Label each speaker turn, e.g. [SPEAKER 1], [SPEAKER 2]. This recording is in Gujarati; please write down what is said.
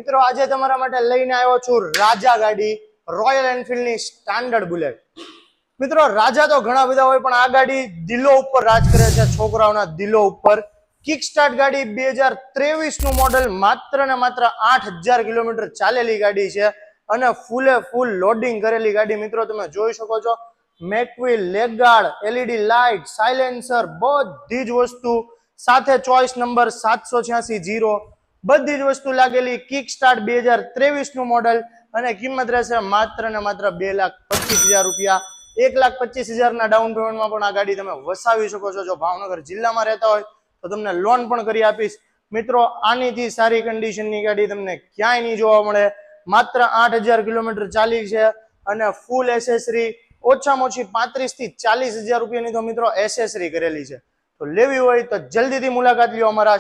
[SPEAKER 1] મિત્રો આજે તમારા માટે લઈને આવ્યો છું રાજા ગાડી, રોયલ એનફિલ્ડ ની સ્ટાન્ડર્ડ બુલેટ। મિત્રો રાજા તો ઘણા બધા હોય, પણ આ ગાડી દિલો ઉપર રાજ કરે છે, છોકરાઓના દિલો ઉપર। કિક સ્ટાર્ટ ગાડી 2023 નું મોડેલ, માત્ર ને માત્ર 8000 કિલોમીટર ચાલેલી ગાડી છે અને ફૂલે ફૂલ લોડિંગ કરેલી ગાડી। મિત્રો તમે જોઈ શકો છો, mag wheel, leg guard, LED light, silencer, બધી જ વસ્તુ સાથે ચોઇસ નંબર 786-0 બધી જ વસ્તુ લાગેલી। કિક સ્ટાર્ટ 2023 નું મોડેલ અને કિંમત રહેશે માત્ર ને માત્ર 2,25,000 રૂપિયા। 1,25,000 ના ડાઉન પેમેન્ટમાં પણ આ ગાડી તમે વસાવી શકો છો। જો ભાવનગર જિલ્લામાં રહેતા હોય તો તમને લોન પણ કરી આપીશ। મિત્રો આનીથી સારી કન્ડિશનની ગાડી તમને ક્યાંય નહીં જોવા મળે। માત્ર 8000 કિલોમીટર ચાલી છે અને ફૂલ એસેસરી, ઓછામાં ઓછી 35,000 થી 40,000 રૂપિયાની તો મિત્રો એસેસરી કરેલી છે। તો લેવી હોય તો જલ્દીથી મુલાકાત લ્યો અમારા